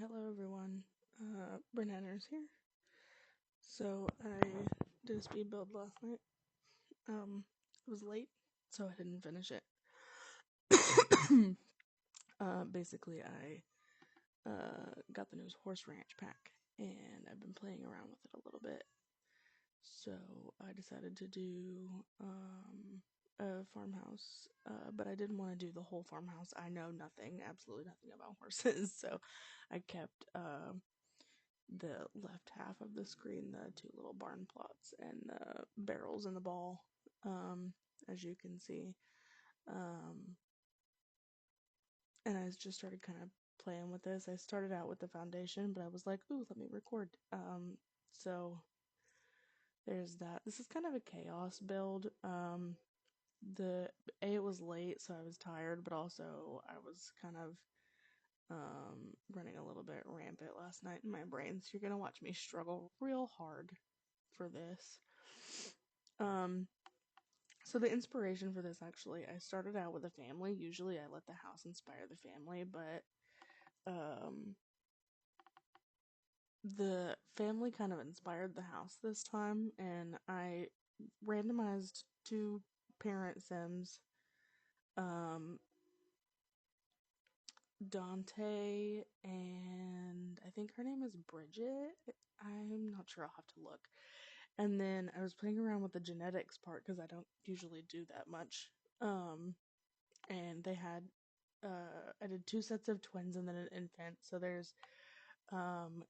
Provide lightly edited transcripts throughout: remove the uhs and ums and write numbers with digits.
Hello everyone, Bernanners here. So I did a speed build last night. It was late, so I didn't finish it. Basically, I got the new horse ranch pack, and I've been playing around with it a little bit. So I decided to do a farmhouse, but I didn't want to do the whole farmhouse. I know absolutely nothing about horses, so I kept the left half of the screen, the two little barn plots and the barrels in the ball, as you can see. And I just started kind of playing with this. I started out with the foundation, but I was like, ooh, let me record. So there's that. This is kind of a chaos build. It was late, so I was tired, but also I was kind of running a little bit rampant last night in my brain, so you're gonna watch me struggle real hard for this. So the inspiration for this, actually, I started out with a family. Usually I let the house inspire the family, but the family kind of inspired the house this time, and I randomized two parent sims, Dante, and I think her name is Bridget. I'm not sure, I'll have to look. And then I was playing around with the genetics part because I don't usually do that much. And they had, I did two sets of twins and then an infant. So there's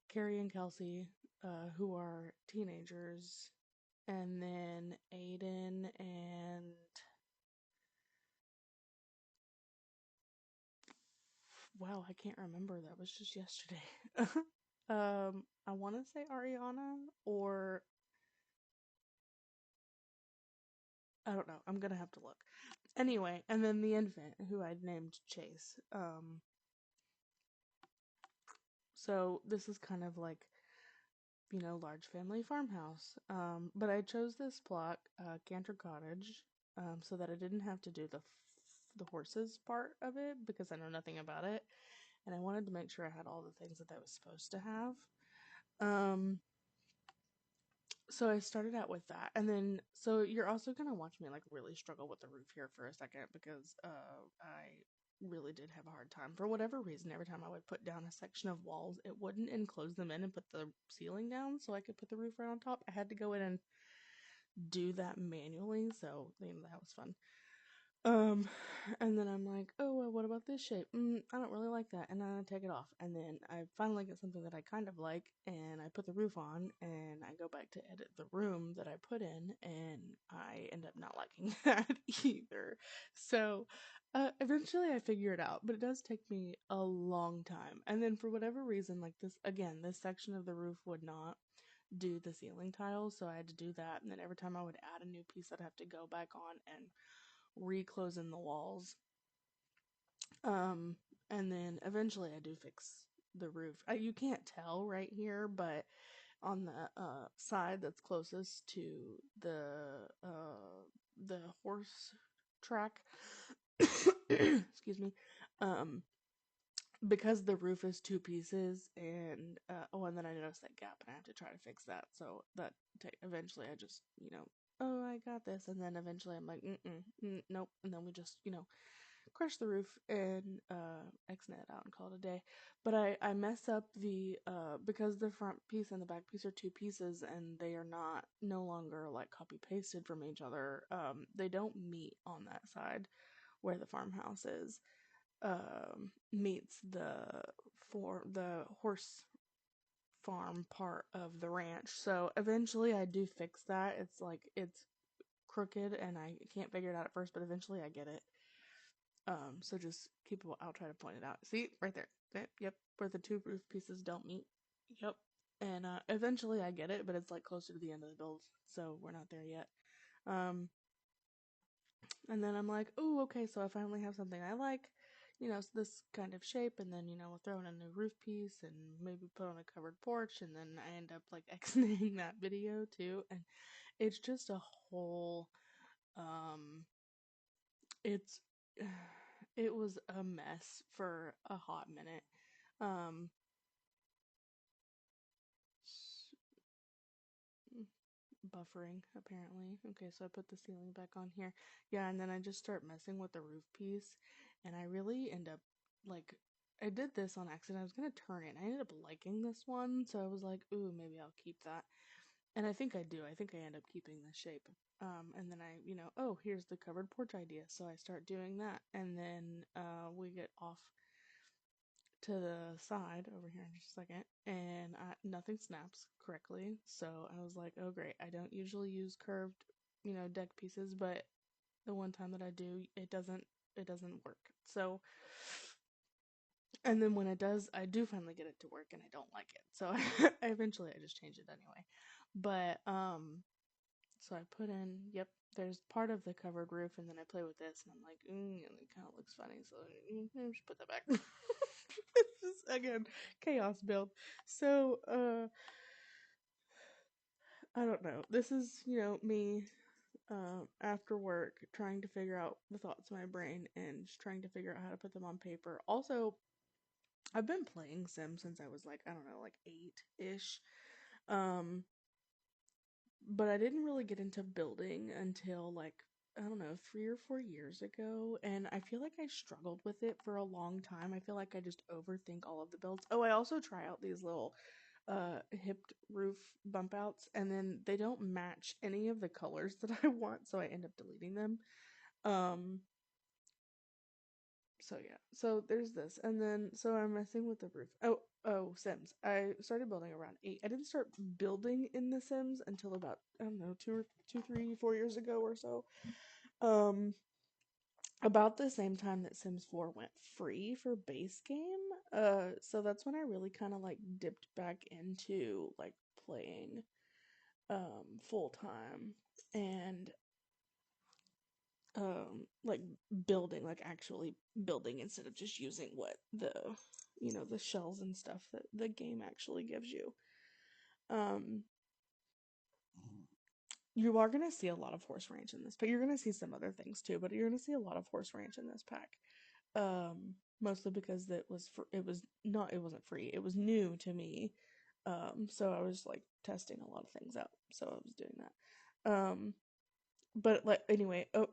Carrie and Kelsey, who are teenagers, and then Aiden and wow, I can't remember. That was just yesterday. I want to say Ariana, or I don't know. I'm gonna have to look. Anyway, and then the infant, who I'd named Chase. So this is kind of like, large family farmhouse. But I chose this plot, Cantor Cottage, so that I didn't have to do the horses part of it because I know nothing about it, and I wanted to make sure I had all the things that I was supposed to have. So I started out with that, and then so you're also gonna watch me like really struggle with the roof here for a second because I really did have a hard time for whatever reason. Every time I would put down a section of walls, it wouldn't enclose them in and put the ceiling down so I could put the roof right on top. I had to go in and do that manually, so that was fun. Um, and then I'm like, oh, well, what about this shape? I don't really like that, and then I take it off, and then I finally get something that I kind of like, and I put the roof on, and I go back to edit the room that I put in, and I end up not liking that either. So, eventually I figure it out, but it does take me a long time. And then for whatever reason, like this section of the roof would not do the ceiling tiles, so I had to do that, and then every time I would add a new piece, I'd have to go back on and reclose in the walls. Um, and then eventually I do fix the roof. You can't tell right here, but on the side that's closest to the the horse track, excuse me, um, because the roof is two pieces, and and then I noticed that gap, and I have to try to fix that. So that eventually I just oh, I got this, and then eventually I'm like nope, and then we just crush the roof and Xnet it out and call it a day. But I mess up the because the front piece and the back piece are two pieces, and they are not no longer like copy pasted from each other. They don't meet on that side where the farmhouse is. Meets the horse farm part of the ranch. So eventually I do fix that. It's like it's crooked and I can't figure it out at first, but eventually I get it. So just I'll try to point it out. See, right there. Yep, where the two roof pieces don't meet. Yep. And eventually I get it, but it's like closer to the end of the build, so we're not there yet. Um, and then I'm like, oh, okay, so I finally have something I like, this kind of shape, and then, we'll throw in a new roof piece and maybe put on a covered porch, and then I end up like exiting that video too, and it's just a whole, it's, it was a mess for a hot minute. Um, buffering, apparently. Okay, so I put the ceiling back on here. Yeah, and then I just start messing with the roof piece, and I really end up, like, I did this on accident. I was gonna turn it, and I ended up liking this one, so I was like, ooh, maybe I'll keep that. And I think I do. I think I end up keeping the shape. And then I, oh, here's the covered porch idea. So I start doing that. And then we get off to the side over here in just a second. And nothing snaps correctly. So I was like, oh, great. I don't usually use curved, deck pieces. But the one time that I do, it doesn't work. So, and then when it does, I do finally get it to work and I don't like it. So eventually I just change it anyway. But, so I put in, yep, there's part of the covered roof, and then I play with this, and I'm like, and it kind of looks funny, so I just put that back. It's just, again, chaos build. So, I don't know. This is, me, after work, trying to figure out the thoughts in my brain, and just trying to figure out how to put them on paper. Also, I've been playing Sims since I was like, I don't know, like 8-ish. Um, but I didn't really get into building until like, I don't know, 3 or 4 years ago, and I feel like I struggled with it for a long time. I feel like I just overthink all of the builds. Oh, I also try out these little hipped roof bump outs, and then they don't match any of the colors that I want, so I end up deleting them. Um so yeah, so there's this, and then so I'm messing with the roof. Oh, Sims. I started building around 8. I didn't start building in the Sims until about, I don't know, 2, 3, 4 years ago or so. Um, about the same time that Sims 4 went free for base game. So that's when I really kind of like dipped back into like playing full time, and like building, like actually building instead of just using what the shells and stuff that the game actually gives you. um you are going to see a lot of horse ranch in this, but you're going to see some other things too, but you're going to see a lot of horse ranch in this pack. Mostly because it wasn't free, it was new to me. So I was like testing a lot of things out, so I was doing that. But like, anyway, oh,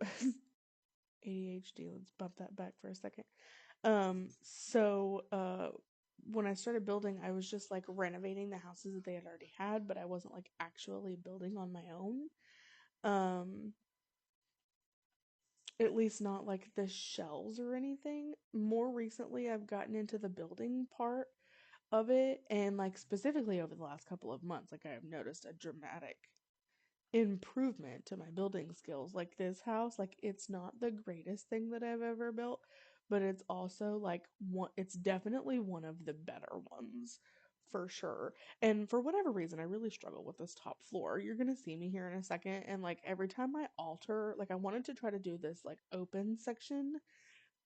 ADHD, let's bump that back for a second. So when I started building, I was just like renovating the houses that they had already had, but I wasn't like actually building on my own. Um, at least not like the shells or anything. More recently, I've gotten into the building part of it, and like specifically over the last couple of months, like I have noticed a dramatic improvement to my building skills. Like this house, like it's not the greatest thing that I've ever built, but it's also like it's definitely one of the better ones for sure. And for whatever reason, I really struggle with this top floor. You're gonna see me here in a second, and like every time I alter, like I wanted to try to do this like open section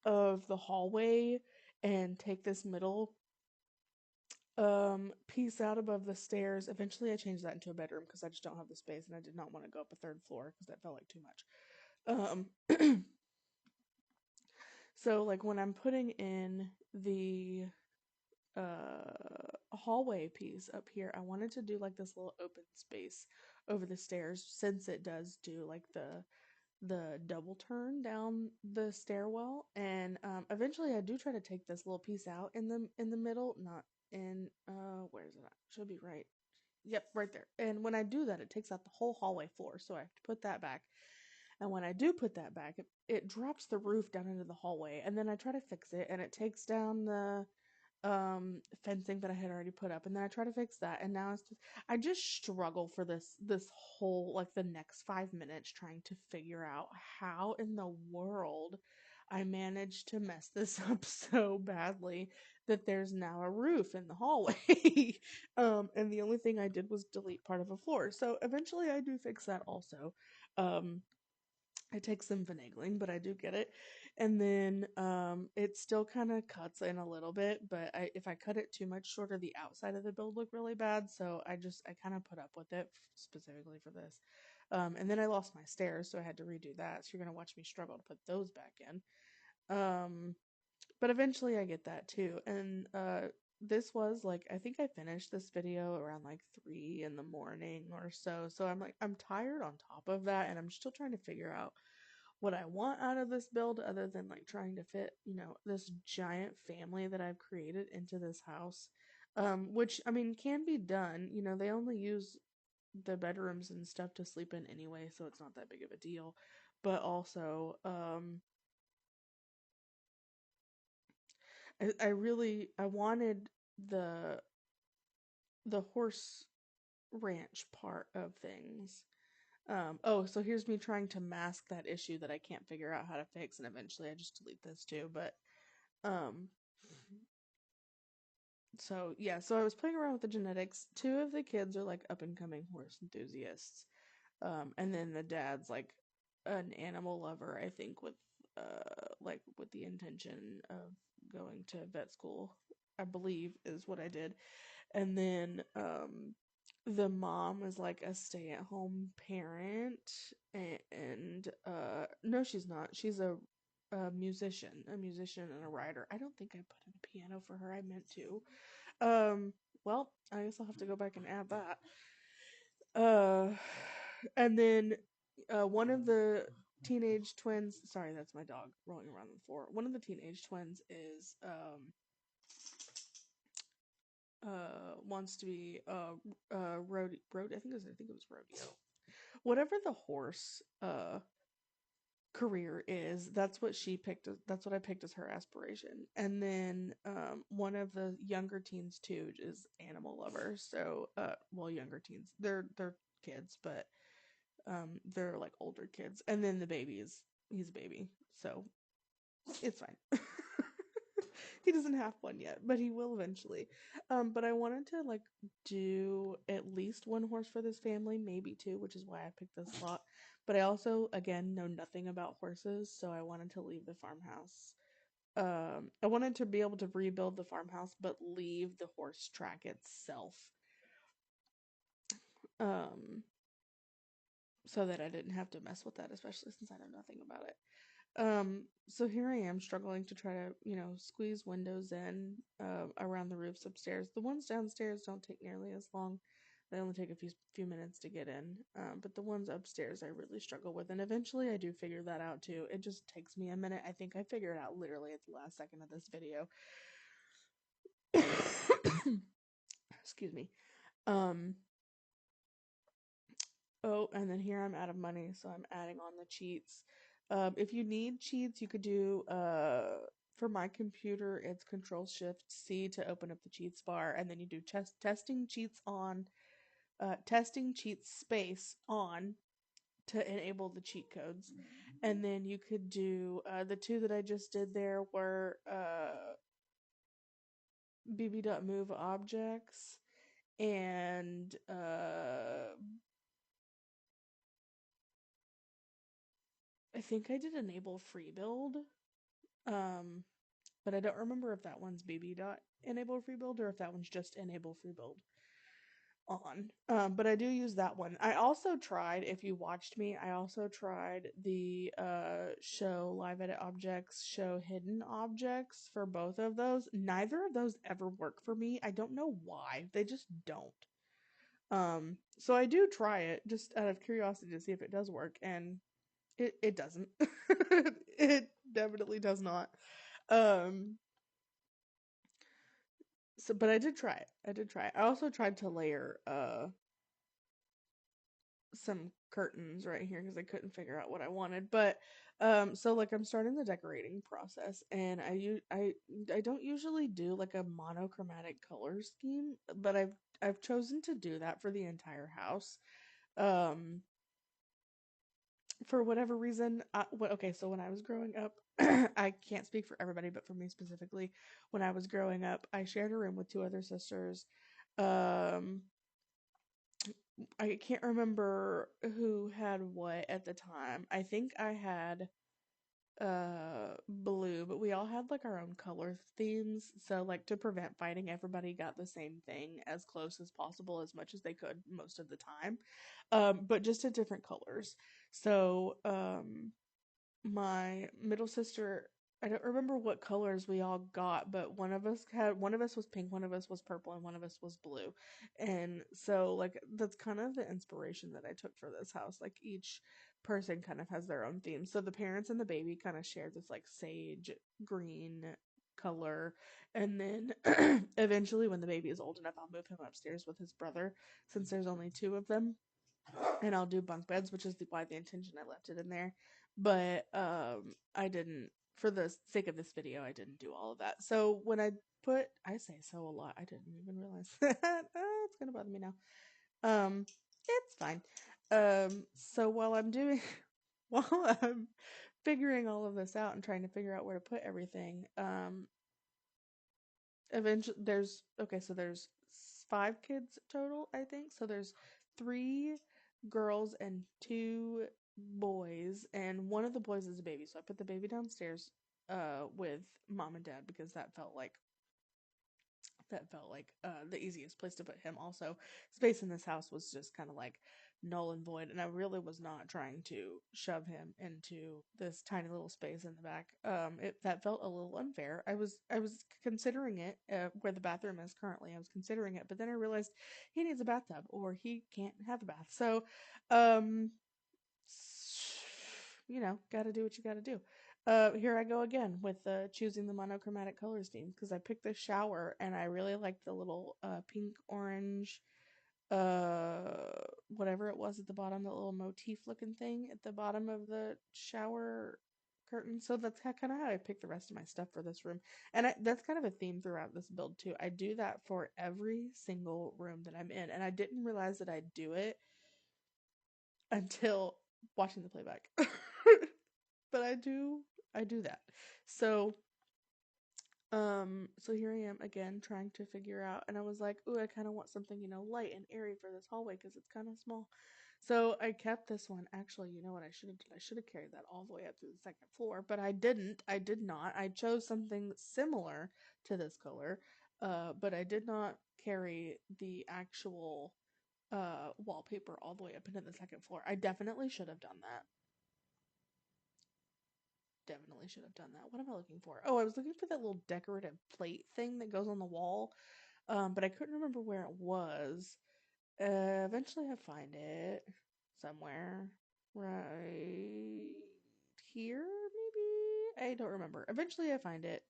of the hallway and take this middle piece out above the stairs. Eventually I changed that into a bedroom because I just don't have the space, and I did not want to go up a third floor because that felt like too much. So like when I'm putting in the hallway piece up here, I wanted to do like this little open space over the stairs, since it does do like the double turn down the stairwell. And eventually I do try to take this little piece out in the middle, not in where is it at? Should be right. Yep, right there. And when I do that, it takes out the whole hallway floor, so I have to put that back. And when I do put that back, it drops the roof down into the hallway, and then I try to fix it, and it takes down the fencing that I had already put up, and then I try to fix that, and now I just struggle for this whole, like, the next 5 minutes trying to figure out how in the world I managed to mess this up so badly that there's now a roof in the hallway. And the only thing I did was delete part of a floor, so eventually I do fix that also. um it takes some finagling, but I do get it. And then it still kind of cuts in a little bit, but if I cut it too much shorter, the outside of the build look really bad. So I kind of put up with it specifically for this. And then I lost my stairs, so I had to redo that. So you're gonna watch me struggle to put those back in. But eventually I get that too. And this was like, I think I finished this video around like 3 in the morning or so. So I'm like, I'm tired on top of that, and I'm still trying to figure out what I want out of this build other than like trying to fit, this giant family that I've created into this house. Which I mean can be done. They only use the bedrooms and stuff to sleep in anyway, so it's not that big of a deal. But also, I wanted the the horse ranch part of things. Oh, so here's me trying to mask that issue that I can't figure out how to fix, and eventually I just delete this too. But um, so yeah, so I was playing around with the genetics. Two of the kids are like up and coming horse enthusiasts. And then the dad's like an animal lover, I think, like with the intention of going to vet school, I believe is what I did. And then the mom is like a stay-at-home parent, and no, she's not. She's a musician and a writer. I don't think I put in a piano for her. I meant to. Well, I guess I'll have to go back and add that. Uh, and then one of the teenage twins, sorry, that's my dog rolling around the floor. One of the teenage twins is wants to be road I think it was rodeo. Whatever the horse career is, that's what she picked. That's what I picked as her aspiration. And then one of the younger teens too is animal lovers. So well, younger teens, they're kids, but they're like older kids. And then the baby he's a baby, so it's fine. He doesn't have one yet, but he will eventually. But I wanted to like do at least one horse for this family, maybe two, which is why I picked this slot. But I also, again, know nothing about horses, so I wanted to leave the farmhouse. I wanted to be able to rebuild the farmhouse, but leave the horse track itself. Um, so that I didn't have to mess with that, especially since I know nothing about it. So here I am struggling to try to, squeeze windows in around the roofs upstairs. The ones downstairs don't take nearly as long. They only take a few minutes to get in. But the ones upstairs I really struggle with, and eventually I do figure that out too. It just takes me a minute. I think I figured it out literally at the last second of this video. Excuse me. Um, Oh, and then here I'm out of money, so I'm adding on the cheats. If you need cheats, you could do for my computer, it's Control Shift C to open up the cheats bar, and then you do testing cheats on, testing cheats space on to enable the cheat codes, and then you could do the two that I just did there were bb.move objects and I think I did enable free build. Um, but I don't remember if that one's bb dot enable free build or if that one's just enable free build on. But I do use that one. I also tried, if you watched me, I also tried the show live edit objects, show hidden objects for both of those. Neither of those ever work for me. I don't know why. They just don't. So I do try it just out of curiosity to see if it does work, and it doesn't. It definitely does not. Um, so but I did try it. I did try it. I also tried to layer some curtains right here because I couldn't figure out what I wanted. But so like I'm starting the decorating process, and I don't usually do like a monochromatic color scheme, but I've chosen to do that for the entire house. Um for whatever reason, okay, so when I was growing up, I can't speak for everybody, but for me specifically, when I was growing up, I shared a room with two other sisters. Um, I can't remember who had what at the time. I think I had blue, but we all had like our own color themes. So like to prevent fighting, everybody got the same thing as close as possible, as much as they could most of the time. But just in different colors. So my middle sister I don't remember what colors we all got, but one of us was pink, one of us was purple, and one of us was blue. And so like that's kind of the inspiration that I took for this house. Like each person kind of has their own theme. So the parents and the baby kind of share this like sage green color. And then eventually when the baby is old enough, I'll move him upstairs with his brother since there's only two of them, and I'll do bunk beds, which is why the intention I left it in there. But I didn't, for the sake of this video, I didn't do all of that. So when I say so a lot, I didn't even realize that. Oh, it's gonna bother me now. It's fine. So while I'm doing, while I'm figuring all of this out and trying to figure out where to put everything, eventually there's five kids total, I think. So there's three girls and two boys, and one of the boys is a baby, so I put the baby downstairs with mom and dad because that felt like the easiest place to put him. Also, space in this house was just kind of like null and void, and I really was not trying to shove him into this tiny little space in the back. That felt a little unfair. I was considering it where the bathroom is currently. I was considering it, but then I realized he needs a bathtub or he can't have a bath. So, um, got to do what you got to do. Here I go again with choosing the monochromatic colors theme because I picked the shower and I really liked the little pink orange whatever it was at the bottom, the little motif looking thing at the bottom of the shower curtain. So that's kind of how I picked the rest of my stuff for this room, and that's kind of a theme throughout this build too. I do that for every single room that I'm in, and I didn't realize that I'd do it until watching the playback. But I do that. So so here I am again trying to figure out, and I was like, "Ooh, I kind of want something, light and airy for this hallway because it's kind of small." So I kept this one. Actually, you know what I should have done? I should have carried that all the way up to the second floor, but I didn't. I did not. I chose something similar to this color, but I did not carry the actual wallpaper all the way up into the second floor. I definitely should have done that. Definitely should have done that. What am I looking for? Oh, I was looking for that little decorative plate thing that goes on the wall, but I couldn't remember where it was. Eventually I find it somewhere. Right here, maybe? I don't remember. Eventually I find it.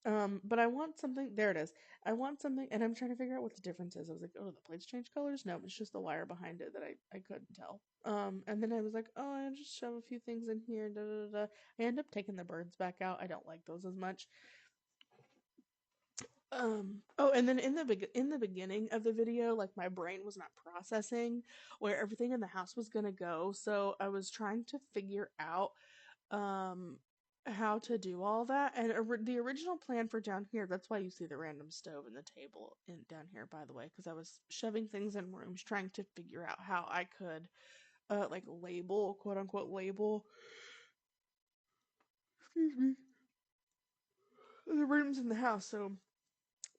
But I want something. There it is. I want something, and I'm trying to figure out what the difference is. I was like, oh, the plates change colors? No, it's just the wire behind it that I couldn't tell. And then I was like, oh, I just shove a few things in here. Da da da. I end up taking the birds back out. I don't like those as much. Oh, and then in the beginning of the video, like my brain was not processing where everything in the house was gonna go, so I was trying to figure out um how to do all that. And the original plan for down here, that's why you see the random stove and the table in down here, by the way, because I was shoving things in rooms trying to figure out how I could like label, quote unquote label, excuse me, the rooms in the house so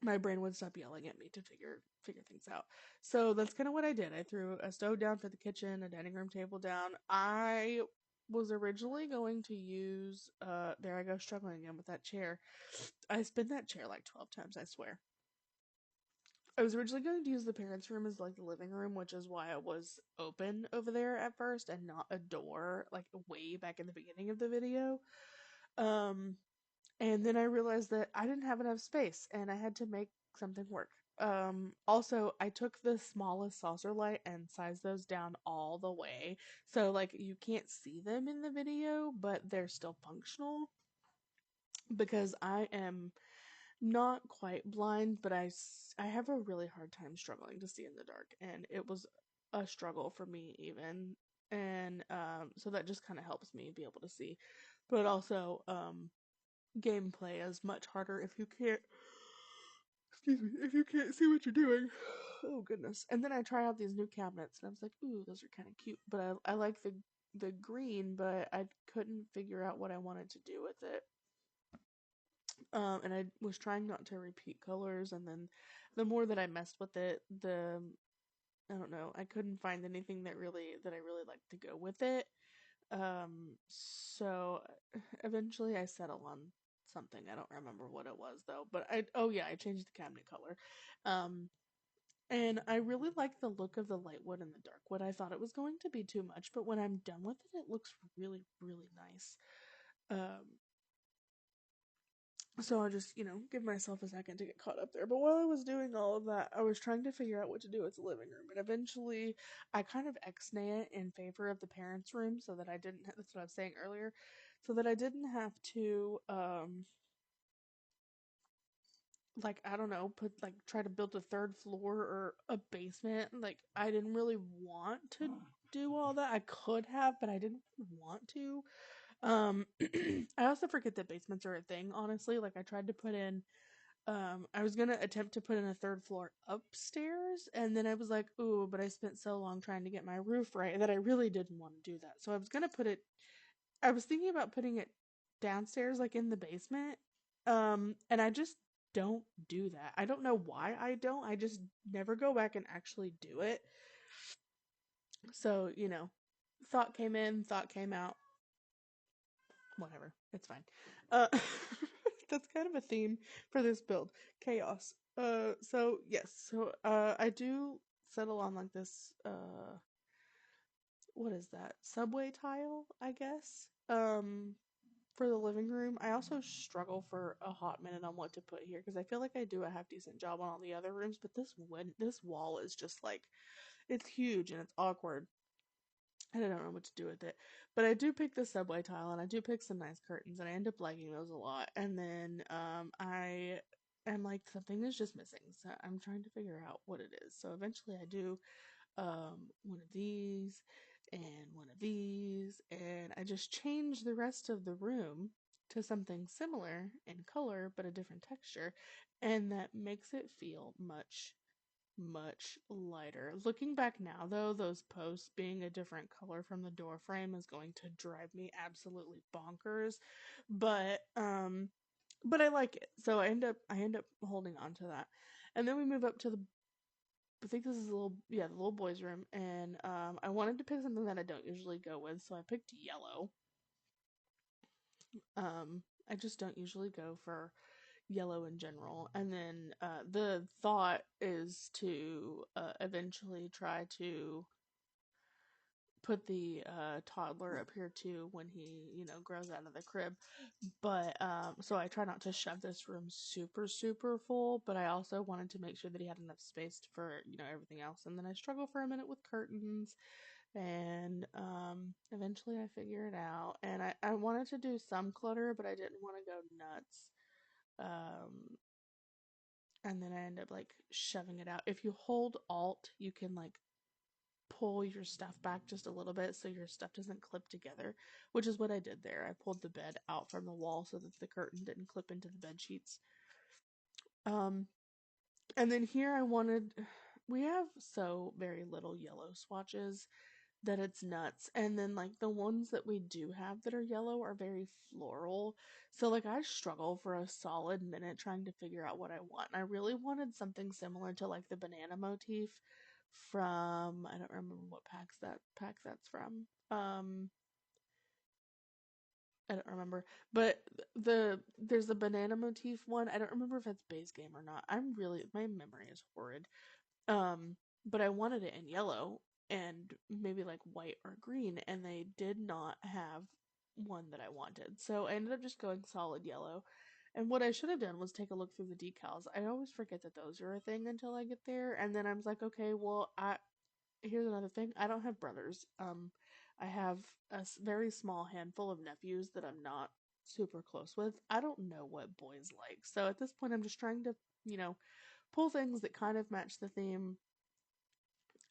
my brain would stop yelling at me to figure things out. So that's kind of what I did. I threw a stove down for the kitchen, a dining room table down. I was originally going to use there I go struggling again with that chair. I spin that chair like 12 times, I swear. I was originally going to use the parents' room as like the living room, which is why it was open over there at first and not a door like way back in the beginning of the video. Um and then I realized that I didn't have enough space and I had to make something work. Also, I took the smallest saucer light and sized those down all the way. So, like, you can't see them in the video, but they're still functional because I am not quite blind, but I have a really hard time struggling to see in the dark, and it was a struggle for me even. And so that just kind of helps me be able to see. But also, gameplay is much harder if you can't, excuse me, if you can't see what you're doing. Oh goodness. And then I try out these new cabinets and I was like, ooh, those are kind of cute, but I like the green, but I couldn't figure out what I wanted to do with it. And I was trying not to repeat colors, and then the more that I messed with it, the I don't know, I couldn't find anything that I really liked to go with it. So eventually I settle on something. I don't remember what it was though. But oh yeah, I changed the cabinet color. Um, and I really like the look of the light wood and the dark wood. I thought it was going to be too much, but when I'm done with it, it looks really, really nice. Um, so I'll just, give myself a second to get caught up there. But while I was doing all of that, I was trying to figure out what to do with the living room. And eventually, I kind of ex-nay it in favor of the parents' room so that I didn't, that's what I was saying earlier, so that I didn't have to, like, I don't know, try to build a third floor or a basement. Like, I didn't really want to do all that. I could have, but I didn't want to. I also forget that basements are a thing, honestly. Like, I tried to put in, I was gonna attempt to put in a third floor upstairs, and then I was like, ooh, but I spent so long trying to get my roof right that I really didn't want to do that. So I was thinking about putting it downstairs, like in the basement, and I just don't do that. I don't know why I don't. I just never go back and actually do it. So, thought came in, thought came out. Whatever. It's fine. Uh, that's kind of a theme for this build. Chaos. So yes. So, I do settle on like this, what is that? Subway tile, I guess. For the living room. I also struggle for a hot minute on what to put here because I feel like I do a half decent job on all the other rooms, but this wall is just like, it's huge and it's awkward. And I don't know what to do with it. But I do pick the subway tile and I do pick some nice curtains and I end up liking those a lot. And then I am like, something is just missing. So I'm trying to figure out what it is. So eventually I do one of these and one of these, and I just change the rest of the room to something similar in color but a different texture, and that makes it feel much, much lighter. Looking back now, though, those posts being a different color from the door frame is going to drive me absolutely bonkers. But I like it, so I end up holding on to that, and then we move up to the, I think this is the little boy's room, and I wanted to pick something that I don't usually go with, so I picked yellow. I just don't usually go for yellow in general, and then the thought is to eventually try to put the toddler up here too when he, grows out of the crib. But so I try not to shove this room super, super full, but I also wanted to make sure that he had enough space for, everything else. And then I struggle for a minute with curtains, and eventually I figure it out. And I wanted to do some clutter, but I didn't want to go nuts. And then I end up like shoving it out. If you hold Alt, you can like pull your stuff back just a little bit so your stuff doesn't clip together, which is what I did there. I pulled the bed out from the wall so that the curtain didn't clip into the bed sheets. Um, and then here we have so very little yellow swatches that it's nuts. And then like the ones that we do have that are yellow are very floral. So like I struggle for a solid minute trying to figure out what I want. And I really wanted something similar to like the banana motif from, I don't remember what pack that's from. I don't remember. But there's a banana motif one. I don't remember if it's base game or not. My memory is horrid. Um, but I wanted it in yellow and maybe like white or green, and they did not have one that I wanted. So I ended up just going solid yellow. And what I should have done was take a look through the decals. I always forget that those are a thing until I get there, and then I was like, okay, well, here's another thing. I don't have brothers. I have a very small handful of nephews that I'm not super close with. I don't know what boys like. So at this point, I'm just trying to, pull things that kind of match the theme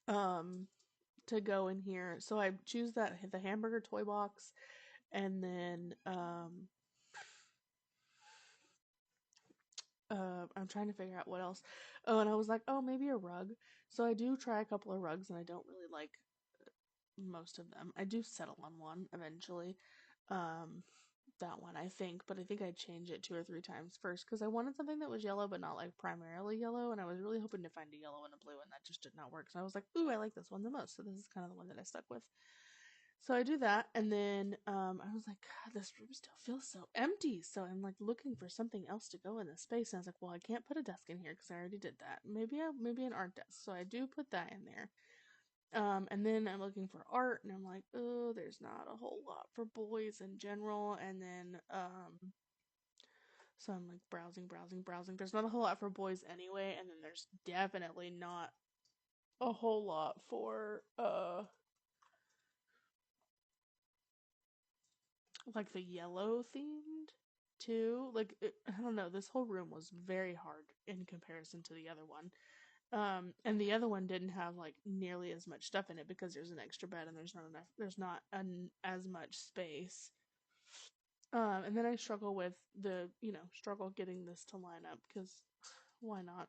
um to go in here. So I choose the hamburger toy box, and then I'm trying to figure out what else. Oh, and I was like, oh, maybe a rug. So I do try a couple of rugs, and I don't really like most of them. I do settle on one eventually. Um, that one, I think, but I think I'd change it 2 or 3 times first because I wanted something that was yellow but not like primarily yellow, and I was really hoping to find a yellow and a blue, and that just did not work. So I was like, ooh, I like this one the most. So this is kind of the one that I stuck with. So I do that, and then I was like, God, this room still feels so empty. So I'm like looking for something else to go in this space, and I was like, well, I can't put a desk in here because I already did that. Maybe an art desk. So I do put that in there. And then I'm looking for art, and I'm like, oh, there's not a whole lot for boys in general. And then so I'm like browsing. There's not a whole lot for boys anyway, and then there's definitely not a whole lot for like the yellow themed too. Like I don't know, this whole room was very hard in comparison to the other one. And the other one didn't have like nearly as much stuff in it because there's an extra bed and there's not as much space. And then I struggle with struggle getting this to line up because why not?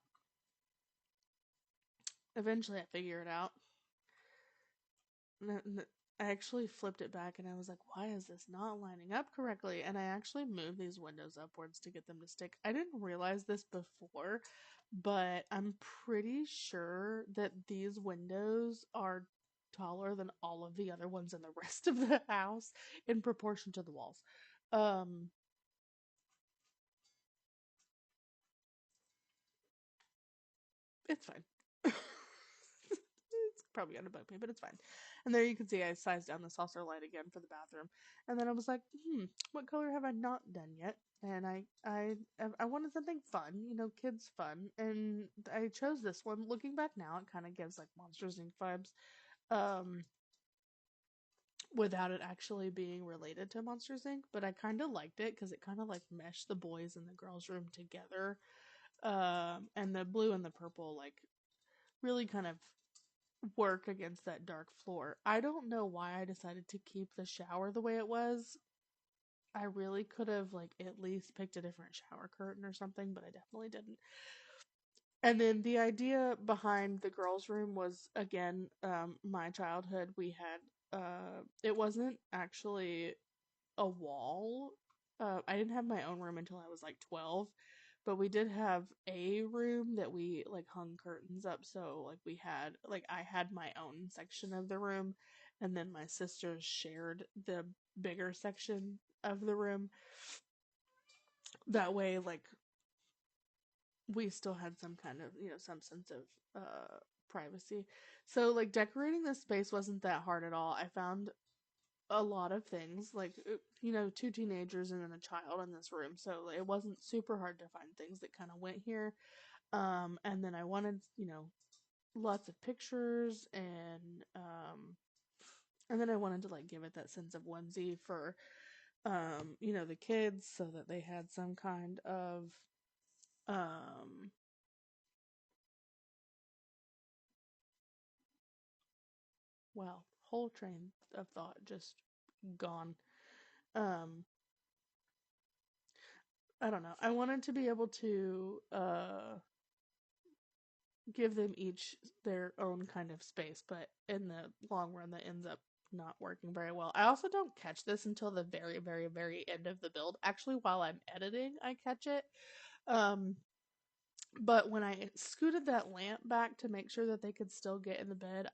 Eventually I figure it out. I actually flipped it back and I was like, why is this not lining up correctly? And I actually moved these windows upwards to get them to stick. I didn't realize this before, but I'm pretty sure that these windows are taller than all of the other ones in the rest of the house in proportion to the walls. Um, it's fine. It's probably gonna bug me, but it's fine. And there you can see I sized down the saucer light again for the bathroom. And then I was like, what color have I not done yet? And I wanted something fun, kids fun. And I chose this one. Looking back now, it kind of gives like Monsters Inc. vibes. Um, without it actually being related to Monsters Inc. But I kind of liked it because it kind of like meshed the boys and the girls' room together. And the blue and the purple like really kind of work against that dark floor. I don't know why I decided to keep the shower the way it was. I really could have like at least picked a different shower curtain or something, but I definitely didn't. And then the idea behind the girls' room was again, my childhood. We had it wasn't actually a wall. I didn't have my own room until I was like 12, but we did have a room that we like hung curtains up. So like I had my own section of the room, and then my sisters shared the bigger section of the room. That way, like we still had some kind of some sense of privacy. So like decorating this space wasn't that hard at all. I found a lot of things like two teenagers and then a child in this room, so it wasn't super hard to find things that kind of went here. And then I wanted lots of pictures, and then I wanted to like give it that sense of whimsy for the kids, so that they had some kind of um well, whole train of thought just gone. um I don't know, I wanted to be able to give them each their own kind of space, but in the long run, that ends up not working very well. I also don't catch this until the very, very, very end of the build. Actually, while I'm editing, I catch it. Um, but when I scooted that lamp back to make sure that they could still get in the bed,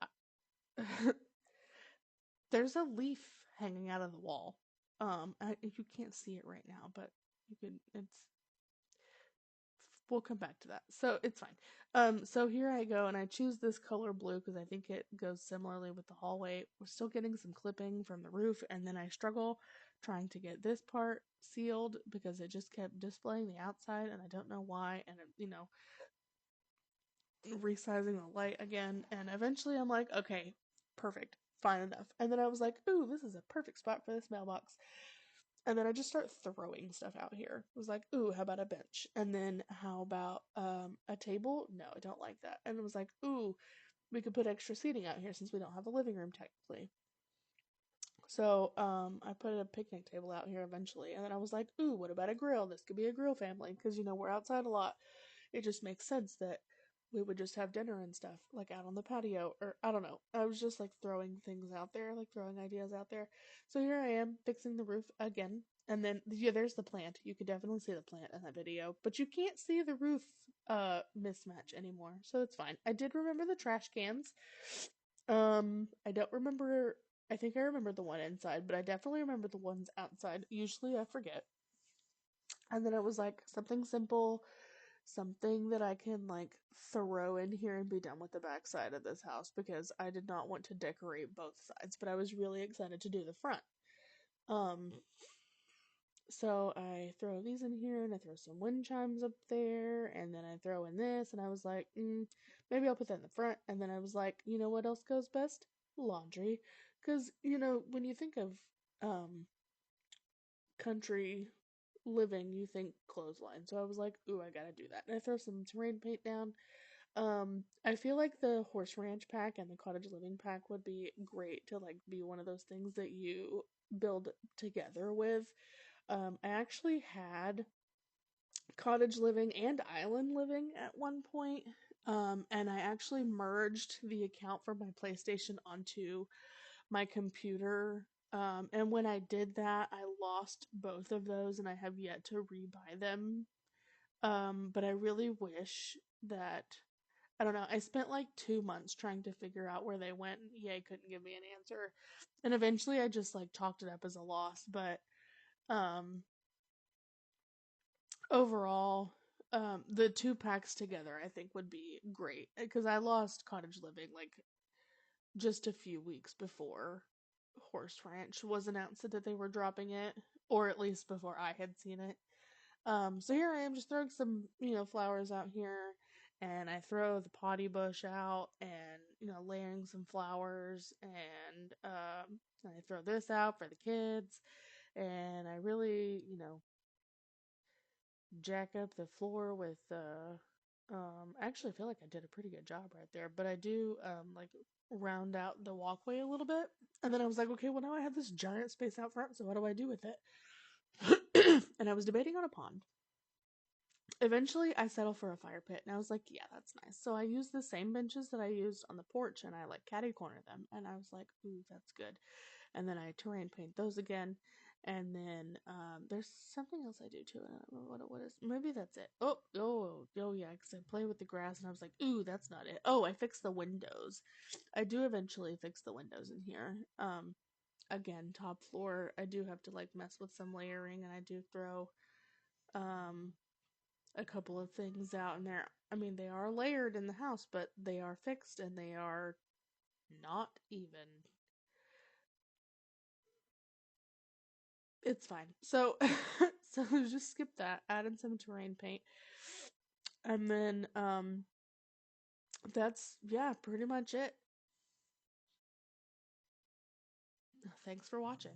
there's a leaf hanging out of the wall. You can't see it right now, but you can. We'll come back to that. So it's fine. So here I go, and I choose this color blue because I think it goes similarly with the hallway. We're still getting some clipping from the roof, and then I struggle trying to get this part sealed because it just kept displaying the outside, and I don't know why. And resizing the light again, and eventually I'm like, okay, perfect, fine enough. And then I was like, ooh, this is a perfect spot for this mailbox. And then I just start throwing stuff out here. It was like, ooh, how about a bench? And then how about a table? No, I don't like that. And it was like, ooh, we could put extra seating out here since we don't have a living room technically. So I put a picnic table out here eventually. And then I was like, ooh, what about a grill? This could be a grill family because, we're outside a lot. It just makes sense that we would just have dinner and stuff like out on the patio, or I don't know. I was just like throwing things out there, like throwing ideas out there. So here I am fixing the roof again. And then yeah, there's the plant. You could definitely see the plant in that video, but you can't see the roof mismatch anymore. So it's fine. I did remember the trash cans. I don't remember I think I remember the one inside, but I definitely remember the ones outside. Usually I forget. And then it was like something simple, something that I can like throw in here and be done with the backside of this house because I did not want to decorate both sides, but I was really excited to do the front. Um, so I throw these in here and I throw some wind chimes up there and then I throw in this and I was like, maybe I'll put that in the front. And then I was like, you know what else goes best? Laundry. Because, when you think of um, country living, you think clothesline. So I was like, ooh, I gotta do that. And I throw some terrain paint down. I feel like the horse ranch pack and the cottage living pack would be great to like be one of those things that you build together with. I actually had cottage living and island living at one point. And I actually merged the account for my PlayStation onto my computer. And when I did that, I lost both of those and I have yet to rebuy them. But I really wish that I don't know. I spent like 2 months trying to figure out where they went, and EA couldn't give me an answer. And eventually, I just like chalked it up as a loss. But um, overall, the two packs together, I think, would be great because I lost Cottage Living like just a few weeks before Horse Ranch was announced that they were dropping it, or at least before I had seen it. So here I am just throwing some, flowers out here, and I throw the potty bush out and, layering some flowers, and I throw this out for the kids, and I really, jack up the floor with, I actually feel like I did a pretty good job right there, but I do, like, round out the walkway a little bit, and then I was like, okay, well, now I have this giant space out front, so what do I do with it? And I was debating on a pond. Eventually, I settled for a fire pit, and I was like, yeah, that's nice. So I used the same benches that I used on the porch, and I like catty corner them, and I was like, ooh, that's good. And then I terrain paint those again, and then there's something else I do too. I don't remember what it is. Maybe that's it. Oh, yeah, because I play with the grass, and I was like, ooh, that's not it. Oh, I fixed the windows. I do eventually fix the windows in here. Again, top floor, I do have to like mess with some layering, and I do throw um a couple of things out in there. I mean, they are layered in the house, but they are fixed and they are not even. It's fine. So, so just skip that. Add in some terrain paint, and then that's yeah, pretty much it. Thanks for watching.